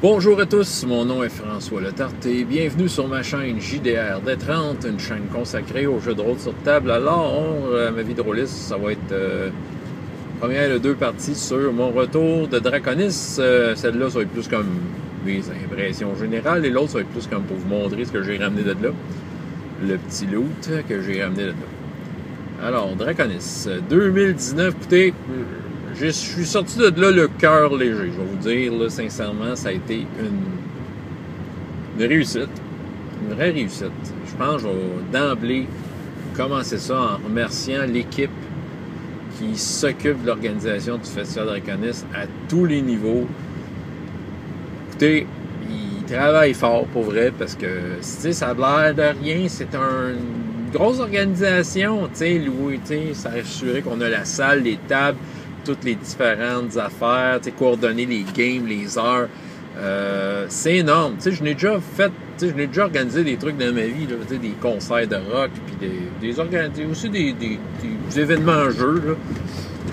Bonjour à tous, mon nom est François Letarte et bienvenue sur ma chaîne JDR D30, une chaîne consacrée aux jeux de rôle sur table. Alors, ma vie de rôliste, ça va être première de deux parties sur mon retour de Draconis. Celle-là, ça va être plus comme mes impressions générales et l'autre, ça va être plus comme pour vous montrer ce que j'ai ramené de là. Le petit loot que j'ai ramené de là. Alors, Draconis, 2019, écoutez, je suis sorti de là le cœur léger. Je vais vous dire, là, sincèrement, ça a été une réussite. Une vraie réussite. Je pense que je vais d'emblée commencer ça en remerciant l'équipe qui s'occupe de l'organisation du Festival Draconis à tous les niveaux. Écoutez, ils travaillent fort pour vrai parce que ça a l'air de rien. C'est une grosse organisation. Louer, s'assurer qu'on a la salle, les tables, toutes les différentes affaires, coordonner les games, les heures. C'est énorme. Je n'ai déjà fait, je n'ai déjà organisé des trucs dans ma vie, là, des concerts de rock, puis aussi des événements en jeu. Là.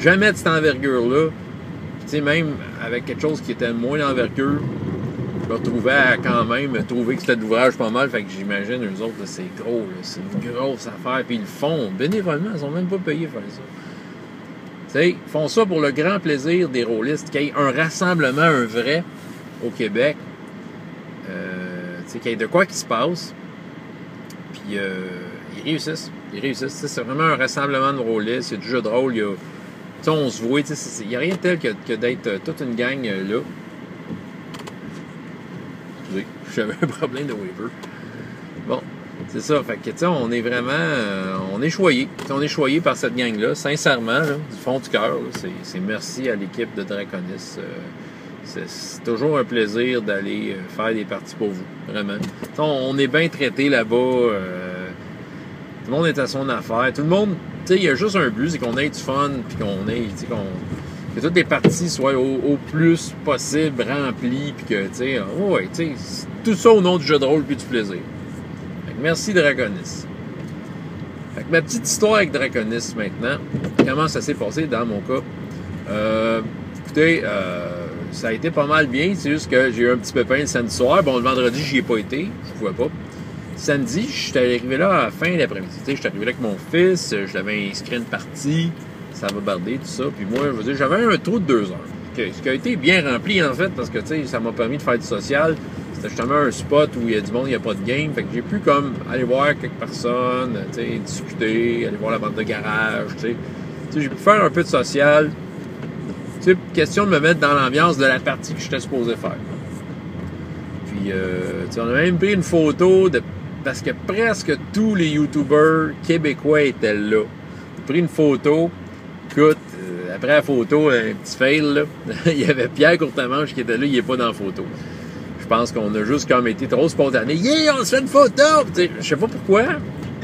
Jamais de cette envergure-là. Même avec quelque chose qui était moins d'envergure, je me retrouvais à quand même trouver que c'était de l'ouvrage pas mal. Fait que j'imagine, eux autres, c'est gros. C'est une grosse affaire. Puis ils le font bénévolement. Ils sont même pas payés pour faire ça. Ils font ça pour le grand plaisir des rôlistes, qu'il y ait un rassemblement, un vrai, au Québec. Qu'il y ait de quoi qui se passe. Puis ils réussissent. Ils réussissent. C'est vraiment un rassemblement de rôlistes. Il y a du jeu de rôle. On se voit. Il n'y a rien de tel que d'être toute une gang là. Excusez, j'avais un problème de waiver. Bon. C'est ça, fait que on est vraiment, on est choyé. On est choyé par cette gang-là, sincèrement, là, du fond du cœur. C'est merci à l'équipe de Draconis. C'est toujours un plaisir d'aller faire des parties pour vous, vraiment. On est bien traité là-bas. Tout le monde est à son affaire. Tout le monde, il y a juste un but, c'est qu'on ait du fun, puis que toutes les parties soient au plus possible remplies, puis que, tout ça au nom du jeu de rôle puis du plaisir. Merci Draconis. Fait que ma petite histoire avec Draconis maintenant, comment ça s'est passé dans mon cas? Écoutez, ça a été pas mal bien, c'est juste que j'ai eu un petit pépin le samedi soir. Bon, le vendredi, j'y ai pas été, je pouvais pas. Samedi, je suis arrivé là à la fin de l'après-midi. Je suis arrivé là avec mon fils, je l'avais inscrit une partie, ça va barder, tout ça. Puis moi, je veux dire, j'avais un trou de 2 heures. Ce qui a été bien rempli en fait, parce que ça m'a permis de faire du social. C'était justement un spot où il y a du monde, il n'y a pas de game. Fait que j'ai pu comme aller voir quelques personnes, discuter, aller voir la vente de garage, j'ai pu faire un peu de social. Question de me mettre dans l'ambiance de la partie que j'étais supposé faire. Puis, on a même pris une photo parce que presque tous les YouTubers québécois étaient là. J'ai pris une photo. Écoute, après la photo, un petit fail, là. Il y avait Pierre Courtemanche qui était là, il n'est pas dans la photo. Je pense qu'on a juste comme été trop spontané. Yeah, on se fait une photo! Je sais pas pourquoi.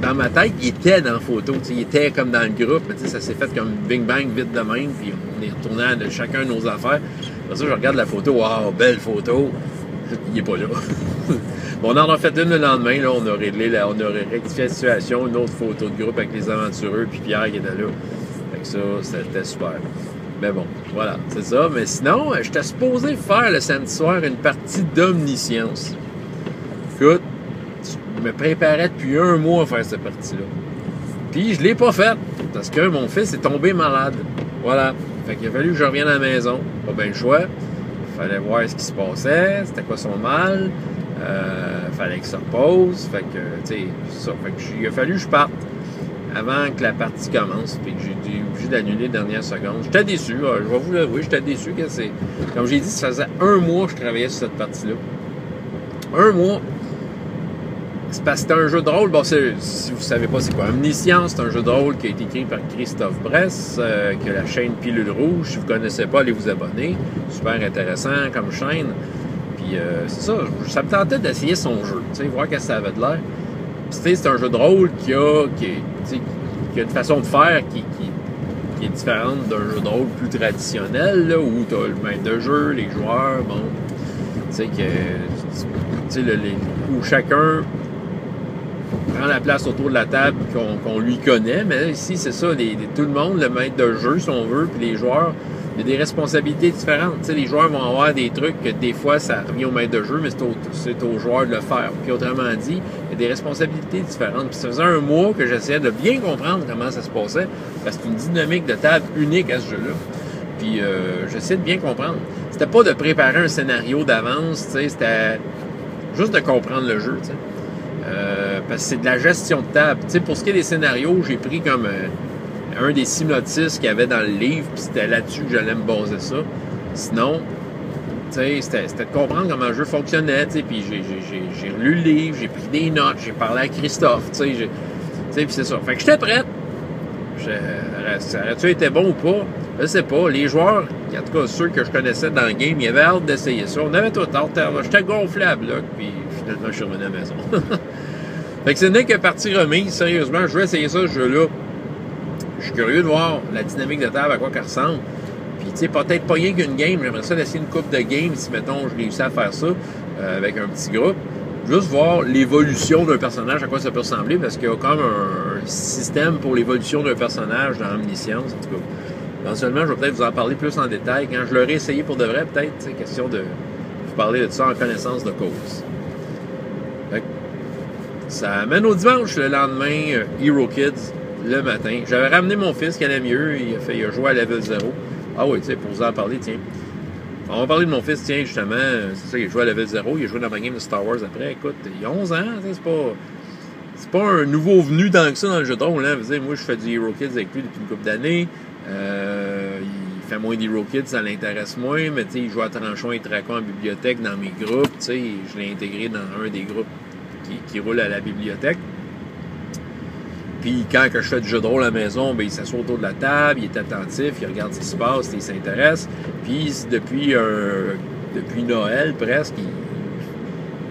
Dans ma tête, il était dans la photo. Il était comme dans le groupe. Mais ça s'est fait comme bing bang vite de même. Puis on est retourné à chacun de nos affaires. Après ça, je regarde la photo. Wow, belle photo. Il est pas là. Bon, on en a fait une le lendemain. Là, on a rectifié la situation. Une autre photo de groupe avec les aventureux. Puis Pierre qui était là. Fait que ça, c'était super. Mais bon, voilà, c'est ça. Mais sinon, j'étais supposé faire le samedi soir une partie d'omniscience. Écoute, je me préparais depuis 1 mois à faire cette partie-là. Puis je l'ai pas faite, parce que mon fils est tombé malade. Voilà. Fait qu'il a fallu que je revienne à la maison. Pas bien le choix. Il fallait voir ce qui se passait, c'était quoi son mal. Fallait qu'il se repose. Fait que, ça. Fait que il a fallu que je parte avant que la partie commence, puis que j'ai été obligé d'annuler la dernière seconde. J'étais déçu, je vais vous l'avouer, j'étais déçu. Comme j'ai dit, ça faisait 1 mois que je travaillais sur cette partie-là. 1 mois. C'est parce que c'est un jeu de rôle. Bon, si vous ne savez pas c'est quoi, Omniscience, c'est un jeu de rôle qui a été écrit par Christophe Bress, qui a la chaîne Pilule Rouge. Si vous ne connaissez pas, allez vous abonner. Super intéressant comme chaîne. Puis c'est ça, ça me tentait d'essayer son jeu, voir qu'est-ce que ça avait de l'air. C'est un jeu de rôle qui a une façon de faire qui est différente d'un jeu de rôle plus traditionnel, là, où tu as le maître de jeu, les joueurs, bon, où chacun prend la place autour de la table qu'on lui connaît, mais ici, c'est ça, tout le monde, le maître de jeu, si on veut, puis les joueurs il y a des responsabilités différentes. Tu sais, les joueurs vont avoir des trucs que des fois, ça revient au maître de jeu, mais c'est au joueur de le faire. Puis autrement dit, il y a des responsabilités différentes. Puis ça faisait un mois que j'essayais de bien comprendre comment ça se passait, parce que c'est une dynamique de table unique à ce jeu-là. Puis j'essayais de bien comprendre. C'était pas de préparer un scénario d'avance, tu sais, c'était juste de comprendre le jeu, tu sais. Parce que c'est de la gestion de table. Tu sais, pour ce qui est des scénarios, j'ai pris comme un des 6 notices qu'il y avait dans le livre, puis c'était là-dessus que j'allais me baser ça. Sinon, tu sais, c'était de comprendre comment le jeu fonctionnait, tu sais, puis j'ai relu le livre, j'ai pris des notes, j'ai parlé à Christophe, tu sais, puis c'est ça. Fait que j'étais prête. Ça aurait-tu été bon ou pas? Je sais pas. Les joueurs, en tout cas ceux que je connaissais dans le game, ils avaient hâte d'essayer ça. On avait tout hâte. J'étais gonflé à bloc, puis finalement, je suis revenu à la maison. Fait que ce n'est que partie remise. Sérieusement, je vais essayer ça, ce jeu-là. Je suis curieux de voir la dynamique de table, à quoi qu'elle ressemble. Puis, tu sais, peut-être pas rien qu'une game. J'aimerais ça d'essayer une coupe de game si, mettons, je réussis à faire ça avec un petit groupe. Juste voir l'évolution d'un personnage, à quoi ça peut ressembler, parce qu'il y a comme un système pour l'évolution d'un personnage dans Omniscience, en tout cas. Éventuellement, je vais peut-être vous en parler plus en détail. Quand je l'aurai essayé pour de vrai, peut-être, c'est question de vous parler de ça en connaissance de cause. Fait que ça amène au dimanche, le lendemain, Hero Kids, le matin. J'avais ramené mon fils qui allait mieux, il a joué à level 0. Ah oui, tu sais, pour vous en parler, tiens. On va parler de mon fils, tiens, justement, c'est ça, il a joué à level 0, il a joué dans ma game de Star Wars après. Écoute, il a 11 ans, c'est pas un nouveau venu tant que ça dans le jeu de rôle, hein. Vous savez, moi, je fais du Hero Kids avec lui depuis une couple d'années. Il fait moins d'Hero Kids, ça l'intéresse moins, mais tu sais, il joue à Tranchon et Tracon en bibliothèque dans mes groupes, tu sais, je l'ai intégré dans un des groupes qui roule à la bibliothèque. Puis quand que je fais du jeu de rôle à la maison, ben, il s'assoit autour de la table, il est attentif, il regarde ce qui se passe, il s'intéresse. Puis depuis Noël presque,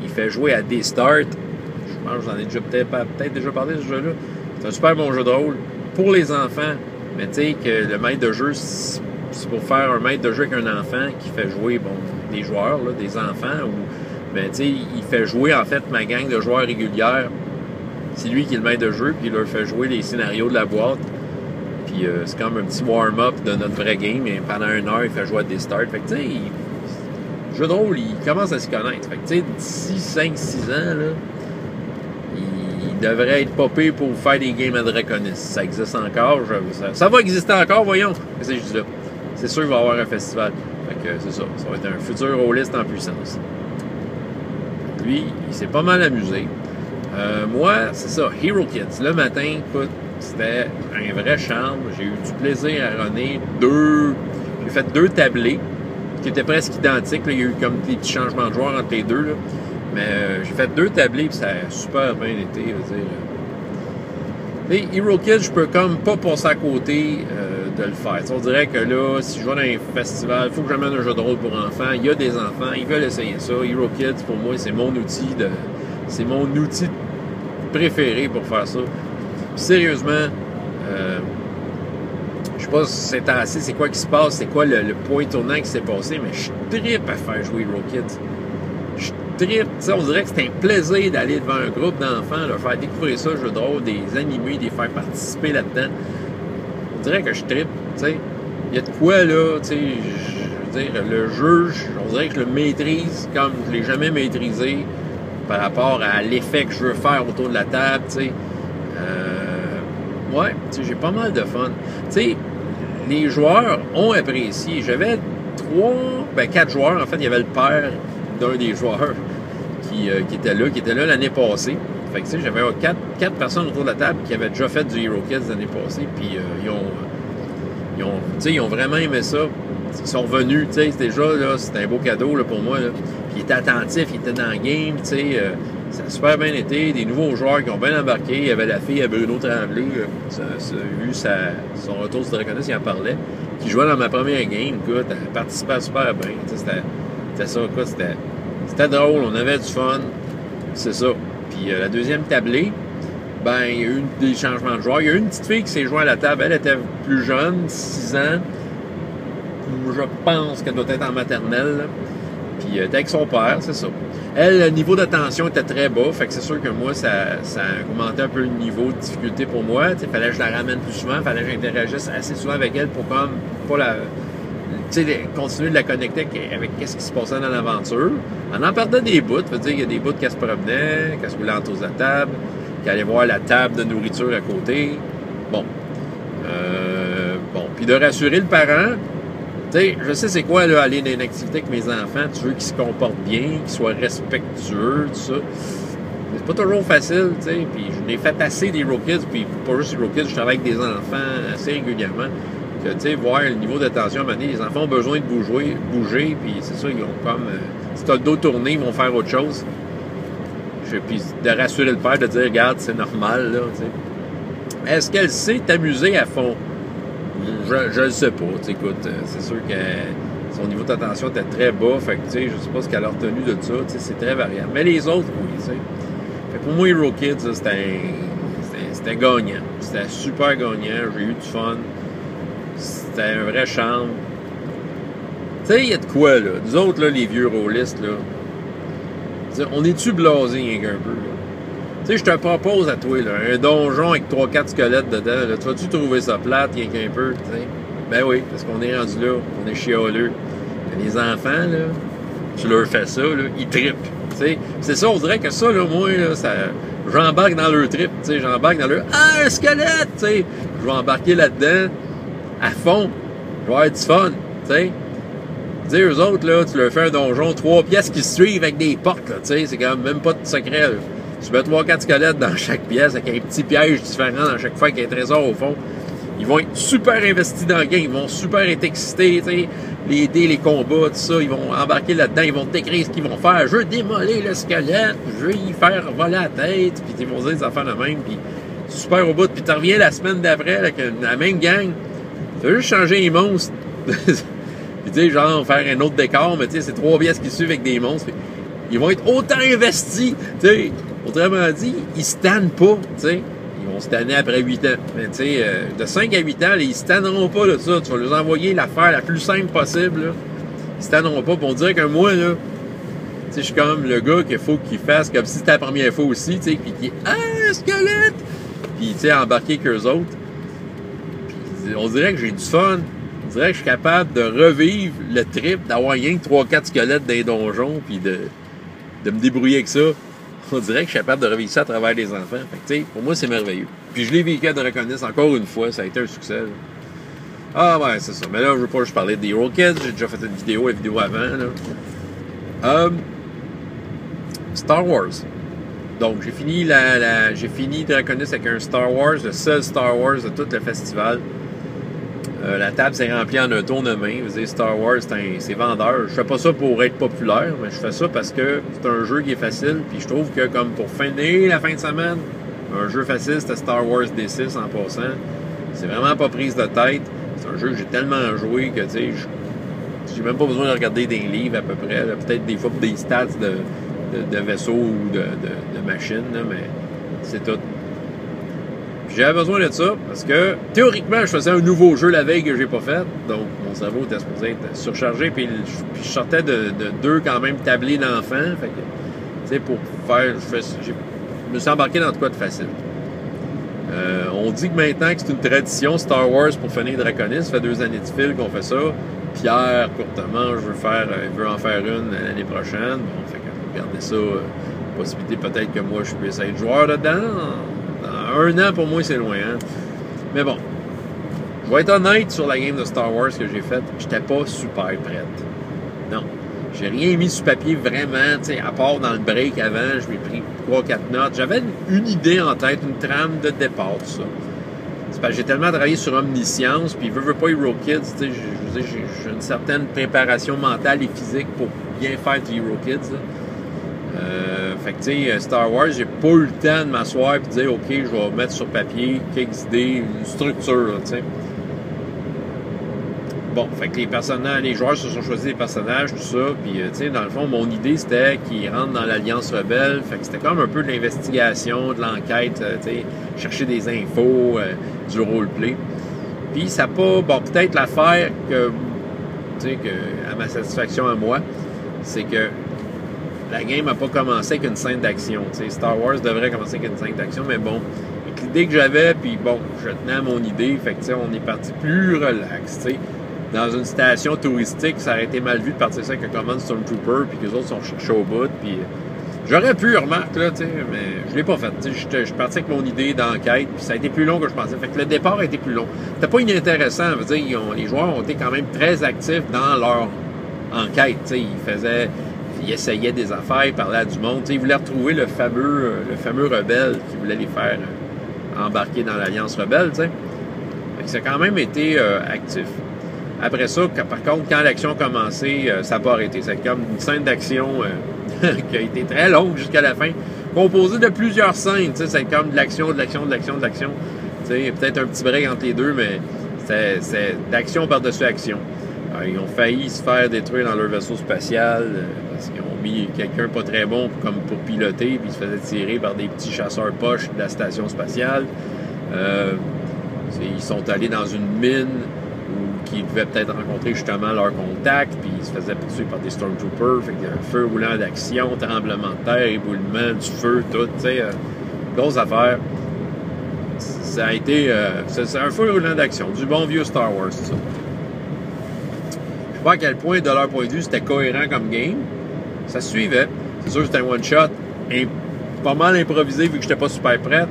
il fait jouer à D-Start. Je pense que j'en ai déjà peut-être déjà parlé de ce jeu-là. C'est un super bon jeu de rôle pour les enfants. Mais tu sais que le maître de jeu, c'est pour faire un maître de jeu avec un enfant qui fait jouer des joueurs, là, des enfants. Ben, tu sais, il fait jouer en fait ma gang de joueurs régulière. C'est lui qui est le maître de jeu, puis il leur fait jouer les scénarios de la boîte. Puis c'est comme un petit warm-up de notre vrai game. Et pendant 1 heure, il fait jouer à des starts. Fait que tu sais, le jeu de rôle, il commence à s'y connaître. Fait que tu sais, d'ici 5-6 ans, là, il devrait être popé pour faire des games à Draconis. Ça existe encore. Ça va exister encore, voyons. Qu'est-ce que je dis là? C'est sûr qu'il va y avoir un festival. Fait que c'est ça. Ça va être un futur rôliste en puissance. Lui, il s'est pas mal amusé. Moi, c'est ça, Hero Kids. Le matin, écoute, c'était un vrai charme. J'ai eu du plaisir à runner j'ai fait 2 tablés qui étaient presque identiques. Là. Il y a eu comme des petits changements de joueurs entre les deux. Là. Mais j'ai fait 2 tablés et ça a super bien été. Je veux dire. Les Hero Kids, je peux comme pas passer à côté de le faire. T'sais, on dirait que là, si je vais dans un festival, il faut que j'amène un jeu de rôle pour enfants. Il y a des enfants, ils veulent essayer ça. Hero Kids, pour moi, c'est mon outil préféré pour faire ça. Puis, sérieusement, je sais pas si c'est assez, c'est quoi qui se passe, c'est quoi le point tournant qui s'est passé, mais je trippe à faire jouer Hero Kids. Je trippe, on dirait que c'est un plaisir d'aller devant un groupe d'enfants, leur faire découvrir ça, le jeu de rôle, des animés, les faire participer là-dedans. On dirait que je trippe, tu sais. Il y a de quoi, là, tu sais, je veux dire, le jeu, on dirait que je le maîtrise comme je l'ai jamais maîtrisé par rapport à l'effet que je veux faire autour de la table, tu sais. Ouais, tu sais, j'ai pas mal de fun. Tu sais, les joueurs ont apprécié. J'avais 4 joueurs. En fait, il y avait le père d'un des joueurs qui était là l'année passée. Fait que, tu sais, j'avais 4 personnes autour de la table qui avaient déjà fait du Hero Kids l'année passée. Puis, ils ont vraiment aimé ça. Ils sont venus, tu sais, déjà, là, c'était un beau cadeau là, pour moi. Là. Puis, ils étaient attentifs, ils étaient dans le game, tu sais. Ça a super bien été. Des nouveaux joueurs qui ont bien embarqué. Il y avait la fille à Bruno Tremblay, vu son retour sur Draconis, il en parlait, qui jouait dans ma première game. Écoute, elle participait super bien. C'était ça, écoute, c'était drôle. On avait du fun. C'est ça. Puis la deuxième tablée, ben, il y a eu des changements de joueurs. Il y a eu une petite fille qui s'est jointe à la table. Elle était plus jeune, 6 ans. Je pense qu'elle doit être en maternelle. Là. Puis elle était avec son père, c'est ça. Elle, le niveau d'attention était très bas, fait que c'est sûr que moi, ça augmentait un peu le niveau de difficulté pour moi. Il fallait que je la ramène plus souvent, il fallait que j'interagisse assez souvent avec elle pour comme pas continuer de la connecter avec ce qui se passait dans l'aventure. On en perdait des bouts, veut dire qu'il y a des bouts qui se promenaient, qui se roulaient autour de la table, qui allaient voir la table de nourriture à côté. Bon. Puis de rassurer le parent, tu sais, je sais c'est quoi, là, aller dans une activité avec mes enfants, tu veux qu'ils se comportent bien, qu'ils soient respectueux, tout ça. C'est pas toujours facile, tu sais, puis je l'ai fait assez des Hero Kids, puis pas juste des Hero Kids, je travaille avec des enfants assez régulièrement, que, tu sais, voir le niveau d'attention à un moment donné, les enfants ont besoin de bouger, puis c'est ça, ils ont comme, si t'as le dos tourné, ils vont faire autre chose. Puis de rassurer le père, de dire, regarde, c'est normal, là, tu sais. Est-ce qu'elle sait t'amuser à fond? Je le sais pas, tu sais, écoute, c'est sûr que son niveau d'attention était très bas, fait que, tu sais, je sais pas ce qu'elle a retenu de ça, tu sais, c'est très variable. Mais les autres, oui, tu sais. Fait que pour moi, Hero Kids, c'était gagnant. C'était super gagnant, j'ai eu du fun. C'était un vrai charme. Tu sais, il y a de quoi, là. Nous autres, là, les vieux rôlistes, là, on est-tu blasés un peu, là? Tu sais, je te propose à toi, là, un donjon avec 3-4 squelettes dedans, là, tu vas-tu trouver ça plate, rien qu'un peu, tu sais? Ben oui, parce qu'on est rendu là, on est chialeux. Les enfants, là, tu leur fais ça, là, ils trippent, tu sais? C'est ça, on dirait que ça, là, moi, là, ça, j'embarque dans leur trip, tu sais, j'embarque dans leur « Ah, un squelette! » Tu sais, je vais embarquer là-dedans, à fond, je vais avoir du fun, tu sais? Tu sais, eux autres, là, tu leur fais un donjon, 3 pièces qui se suivent avec des portes, là, tu sais, c'est quand même pas de secret, là. Tu mets 3-4 squelettes dans chaque pièce avec un petit piège différent dans chaque fois avec un trésor au fond. Ils vont être super investis dans le game, ils vont super être excités, tu sais, les dés, les combats, tout ça, ils vont embarquer là-dedans, ils vont te décrire ce qu'ils vont faire. Je veux démolir le squelette, je veux y faire voler la tête, puis ils vont dire des affaires de même, puis super au bout. Puis tu reviens la semaine d'après avec la même gang, tu veux juste changer les monstres. Puis tu sais, genre faire un autre décor, mais tu sais, c'est 3 pièces qui suivent avec des monstres. Ils vont être autant investis, tu sais. Autrement dit, ils se tannent pas, tu sais. Ils vont se tanner après 8 ans. Mais tu sais, de 5 à 8 ans, ils se tanneront pas de ça. Tu vas leur envoyer l'affaire la plus simple possible, là. Ils se tanneront pas. Pour dire que moi, là, tu sais, je suis comme le gars qu'il faut qu'il fasse comme si c'était la première fois aussi, tu sais, puis qui « Ah, squelette! » Puis, tu sais, embarquer qu'eux autres. Puis, on dirait que j'ai du fun. On dirait que je suis capable de revivre le trip, d'avoir rien que 3-4 squelettes dans les donjons, puis de me débrouiller avec ça. On dirait que je suis capable de revivre ça à travers les enfants. Fait que, tu sais, pour moi, c'est merveilleux. Puis je l'ai vécu à Draconis encore une fois. Ça a été un succès, là. Ah ouais, c'est ça. Mais là, je veux pas juste parler des Hero Kids. J'ai déjà fait une vidéo avant, là. Star Wars. Donc, j'ai fini Draconis avec un Star Wars, le seul Star Wars de tout le festival. La table s'est remplie en un tour de main. Vous savez, Star Wars, c'est vendeur. Je fais pas ça pour être populaire, mais je fais ça parce que c'est un jeu qui est facile. Puis je trouve que comme pour finir la fin de semaine, un jeu facile, c'était Star Wars D6 en passant. C'est vraiment pas prise de tête. C'est un jeu que j'ai tellement joué que, tu sais, j'ai même pas besoin de regarder des livres à peu près. Peut-être des fois pour des stats de vaisseaux ou de machines, là, mais c'est tout. J'avais besoin de ça parce que théoriquement, je faisais un nouveau jeu la veille que j'ai pas fait. Donc, mon cerveau était supposé être surchargé. Puis je sortais de 2 quand même tablés d'enfants. Fait que, tu sais, pour faire. Je me suis embarqué dans de quoi de facile. On dit que maintenant que c'est une tradition Star Wars pour finir Draconis. Ça fait 2 années de fil qu'on fait ça. Pierre, courtement, veut en faire une l'année prochaine. Bon, fait que regardez ça. Possibilité peut-être que moi je puisse être joueur dedans. Dans 1 an, pour moi, c'est loin. Hein? Mais bon, je vais être honnête sur la game de Star Wars que j'ai faite. J'étais pas super prête. Non. J'ai rien mis sur papier vraiment, tu sais, à part dans le break avant, je m'ai pris 3-4 notes. J'avais une idée en tête, une trame de départ, tout ça. C'est parce que j'ai tellement travaillé sur Omniscience, puis veux pas Hero Kids, tu sais, j'ai une certaine préparation mentale et physique pour bien faire du Hero Kids, là. Fait que, tu sais, Star Wars, j'ai pas eu le temps de m'asseoir et de dire, OK, je vais mettre sur papier quelques idées, une structure, tu sais. Bon, fait que les joueurs se sont choisis des personnages, tout ça, puis, tu sais, dans le fond, mon idée, c'était qu'ils rentrent dans l'Alliance Rebelle, fait que c'était comme un peu de l'investigation, de l'enquête, tu sais, chercher des infos, du roleplay. Puis, ça n'a pas, bon, peut-être l'affaire que, tu sais, que, à ma satisfaction à moi, c'est que la game n'a pas commencé avec une scène d'action. T'sais, Star Wars devrait commencer avec une scène d'action, mais bon, avec l'idée que j'avais, puis bon, je tenais à mon idée, fait que on est parti plus relax. T'sais. dans une station touristique, ça aurait été mal vu de partir ça avec un command Stormtrooper, puis que les autres sont cherchés au bout, puis j'aurais pu, remarque, là, tu sais, mais je l'ai pas fait. Je suis parti avec mon idée d'enquête, puis ça a été plus long que je pensais. Fait que le départ a été plus long. C'était pas inintéressant, je veux dire, les joueurs ont été quand même très actifs dans leur enquête, tu sais, ils essayaient des affaires, ils parlaient à du monde, tu sais, ils voulaient retrouver le fameux rebelle qui voulait les faire embarquer dans l'Alliance rebelle, tu sais. Fait que ça a quand même été actif. Après ça, par contre, quand l'action a commencé, ça n'a pas arrêté. C'est comme une scène d'action qui a été très longue jusqu'à la fin, composée de plusieurs scènes. C'est comme de l'action, de l'action, de l'action, de l'action. Peut-être un petit break entre les deux, mais c'est d'action par-dessus action. Alors, ils ont failli se faire détruire dans leur vaisseau spatial parce qu'ils ont mis quelqu'un pas très bon comme pour piloter, puis ils se faisaient tirer par des petits chasseurs poches de la station spatiale. Ils sont allés dans une mine qui devaient peut-être rencontrer justement leur contact, puis ils se faisaient poursuivre par des Stormtroopers, fait qu'il y a un feu roulant d'action, tremblement de terre, éboulement, du feu, tout, tu sais, grosse affaire. Ça a été, c'est un feu roulant d'action, du bon vieux Star Wars, ça. Je sais pas à quel point, de leur point de vue, c'était cohérent comme game, ça se suivait, c'est sûr que c'était un one-shot, pas mal improvisé vu que j'étais pas super prête.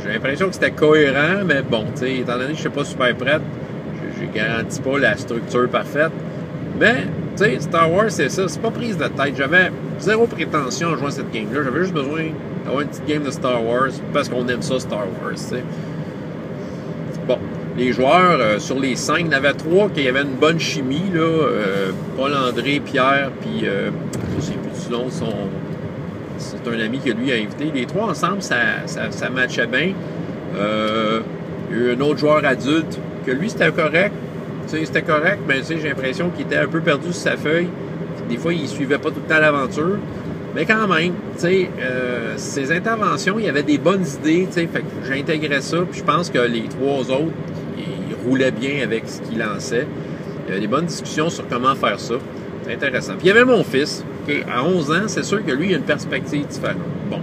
J'ai l'impression que c'était cohérent, mais bon, tu sais, étant donné que je n'étais pas super prête, je garantis pas la structure parfaite. Mais, tu sais, Star Wars, c'est ça, c'est pas prise de tête. J'avais zéro prétention en jouant à cette game-là. J'avais juste besoin d'avoir une petite game de Star Wars parce qu'on aime ça, Star Wars, tu sais. Bon, les joueurs, sur les 5, il y en avait 3 qui avaient une bonne chimie, là. Paul-André, Pierre, puis je sais plus du nom, c'est un ami que lui a invité. Les 3 ensemble, ça matchait bien. Il y a eu un autre joueur adulte que lui, c'était correct. Tu sais, c'était correct, mais tu sais, j'ai l'impression qu'il était un peu perdu sur sa feuille. Des fois, il suivait pas tout le temps l'aventure. Mais quand même, tu sais, ses interventions, il y avait des bonnes idées, tu sais, fait que j'intégrais ça, puis je pense que les 3 autres, ils roulaient bien avec ce qu'ils lançaient. Il y avait des bonnes discussions sur comment faire ça. C'est intéressant. Puis il y avait mon fils, okay, à 11 ans, c'est sûr que lui, il a une perspective différente. Bon,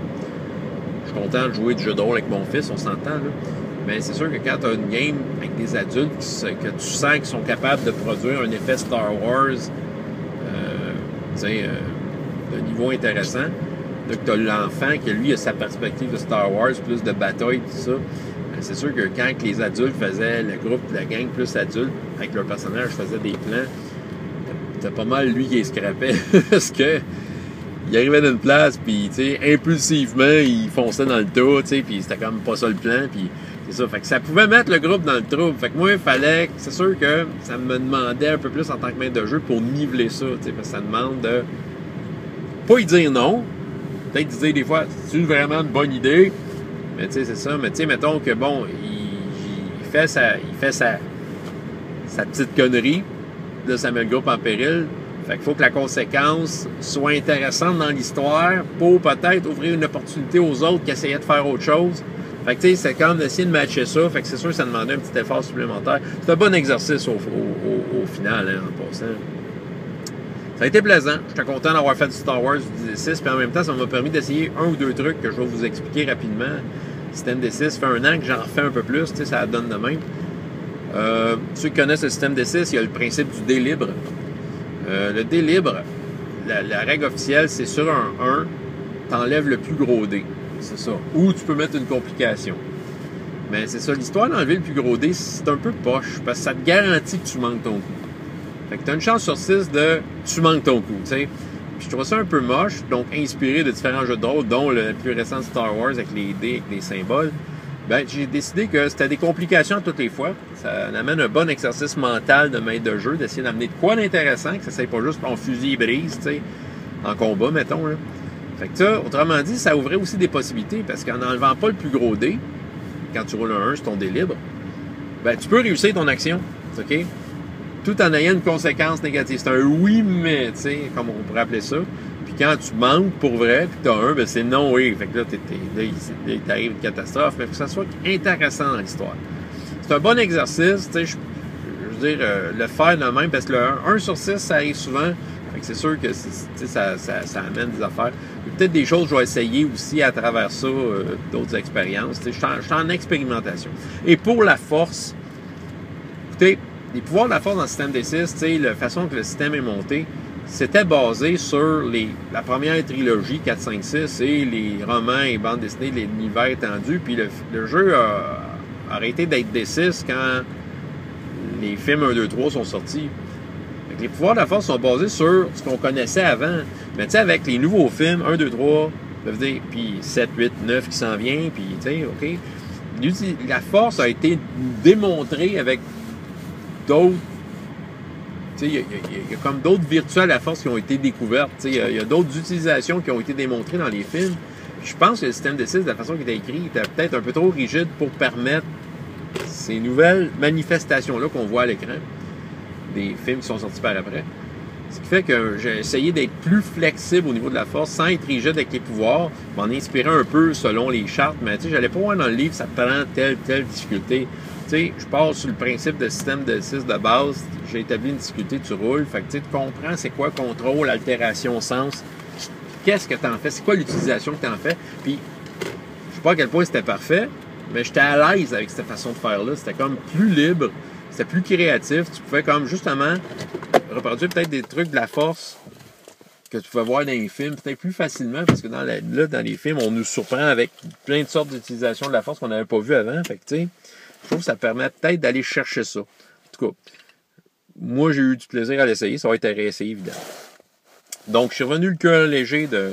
je suis content de jouer du jeu de rôle avec mon fils, on s'entend, là. Mais c'est sûr que quand tu as une game avec des adultes que tu sens qu'ils sont capables de produire un effet Star Wars, de niveau intéressant, donc tu as l'enfant qui, lui, a sa perspective de Star Wars, plus de bataille, tout ça. C'est sûr que quand les adultes faisaient le groupe, la gang plus adulte, avec leur personnage faisait des plans, c'était pas mal lui qui scrapait parce que il arrivait d'une place, puis, tu sais, impulsivement, il fonçait dans le tas, tu sais, puis c'était comme pas ça le plan, puis c'est ça. Fait que ça pouvait mettre le groupe dans le trouble. Fait que moi, il fallait, c'est sûr que ça me demandait un peu plus en tant que maître de jeu pour niveler ça, tu sais, parce que ça demande de pas y dire non, peut-être dire des fois, c'est vraiment une bonne idée, mais tu sais, c'est ça, mais tu sais, mettons que bon, il fait sa petite connerie, là, ça met le groupe en péril. Fait qu'il faut que la conséquence soit intéressante dans l'histoire pour peut-être ouvrir une opportunité aux autres qui essayaient de faire autre chose. Fait que tu sais, c'est comme d'essayer de matcher ça. Fait que c'est sûr que ça demandait un petit effort supplémentaire. C'est un bon exercice au final, hein, en passant. Ça a été plaisant. J'étais content d'avoir fait du Star Wars du D6, puis en même temps, ça m'a permis d'essayer 1 ou 2 trucs que je vais vous expliquer rapidement. Le système D6, ça fait 1 an que j'en refais un peu plus, tu sais, ça donne de même. Ceux qui connaissent le système D6, il y a le principe du dé libre. Le dé libre, la règle officielle, c'est sur un 1, t'enlèves le plus gros dé. C'est ça. Ou tu peux mettre une complication. Mais c'est ça, l'histoire d'enlever le plus gros dé, c'est un peu poche, parce que ça te garantit que tu manques ton coup. Fait que t'as une chance sur 6 de tu manques ton coup, tu sais. Puis je trouve ça un peu moche, donc inspiré de différents jeux de rôle, dont le plus récent Star Wars avec les dés, avec les symboles. Ben, j'ai décidé que c'était des complications toutes les fois. Ça amène un bon exercice mental de maître de jeu, d'essayer d'amener de quoi d'intéressant, que ça ne soit pas juste ton fusil brise, tu sais, en combat, mettons, là. Fait que ça, autrement dit, ça ouvrait aussi des possibilités, parce qu'en n'enlevant pas le plus gros dé, quand tu roules un 1 sur ton dé libre, ben, tu peux réussir ton action, OK? Tout en ayant une conséquence négative. C'est un oui, mais, tu sais, comme on pourrait appeler ça. Puis quand tu manques pour vrai, puis que tu as un, ben c'est non oui. Fait que là, il t'arrive une catastrophe, mais il faut que ça soit intéressant dans l'histoire. C'est un bon exercice, tu sais, je veux dire, le faire de même, parce que le 1 sur 6, ça arrive souvent. Fait que c'est sûr que ça amène des affaires. Il y a peut-être des choses que je vais essayer aussi à travers ça, d'autres expériences. Je suis en expérimentation. Et pour la force, écoutez, les pouvoirs de la force dans le système D6, la façon que le système est monté, c'était basé sur la première trilogie 4, 5, 6 et les romans et bandes dessinées de l'univers étendu. Puis le jeu a arrêté d'être D6 quand les films 1, 2, 3 sont sortis. Donc, les pouvoirs de la force sont basés sur ce qu'on connaissait avant. Mais tu sais, avec les nouveaux films 1, 2, 3, puis 7, 8, 9 qui s'en vient, puis tu sais, OK. La force a été démontrée avec d'autres. Il y a comme d'autres virtues à la force qui ont été découvertes. Il y a d'autres utilisations qui ont été démontrées dans les films. Je pense que le système D6, de la façon qu'il était écrit, était peut-être un peu trop rigide pour permettre ces nouvelles manifestations-là qu'on voit à l'écran des films qui sont sortis par après. Ce qui fait que j'ai essayé d'être plus flexible au niveau de la force, sans être rigide avec les pouvoirs, m'en inspirer un peu selon les chartes, mais j'allais pas voir dans le livre, ça prend telle difficulté. Je pars sur le principe de système de 6 de base, j'ai établi une difficulté, tu roules, fait que tu comprends c'est quoi contrôle, altération, sens, qu'est-ce que tu en fais, c'est quoi l'utilisation que tu en fais, puis je sais pas à quel point c'était parfait, mais j'étais à l'aise avec cette façon de faire-là, c'était comme plus libre, c'était plus créatif, tu pouvais comme justement reproduire peut-être des trucs de la force que tu pouvais voir dans les films, peut-être plus facilement, parce que dans les films, on nous surprend avec plein de sortes d'utilisations de la force qu'on n'avait pas vu avant, fait que tu sais, je trouve que ça permet peut-être d'aller chercher ça. En tout cas, moi, j'ai eu du plaisir à l'essayer. Ça va être à réessayer, évidemment. Donc, je suis revenu le cœur léger de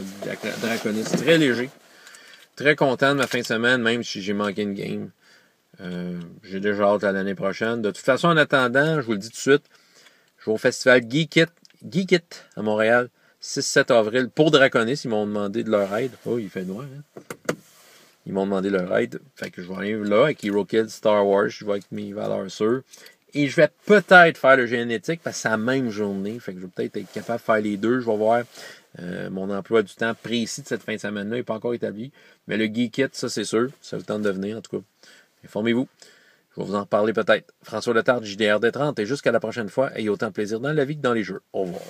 Draconis. Très léger. Très content de ma fin de semaine, même si j'ai manqué une game. J'ai déjà hâte à l'année prochaine. De toute façon, en attendant, je vous le dis tout de suite, je vais au festival Geek It à Montréal, 6-7 avril, pour Draconis. Ils m'ont demandé de leur aide. Oh, il fait noir, hein? Ils m'ont demandé leur aide. Fait que je vais aller là avec Hero Kids, Star Wars. Je vais avec mes valeurs sûres. Et je vais peut-être faire le génétique parce que c'est la même journée. Fait que je vais peut-être être capable de faire les deux. Je vais voir mon emploi du temps précis de cette fin de semaine-là. Il n'est pas encore établi. Mais le Geek It, ça c'est sûr. Ça vous tente de venir en tout cas. Informez-vous. Je vais vous en reparler peut-être. François Letarte, JDR D30. Et jusqu'à la prochaine fois, ayez autant de plaisir dans la vie que dans les jeux. Au revoir.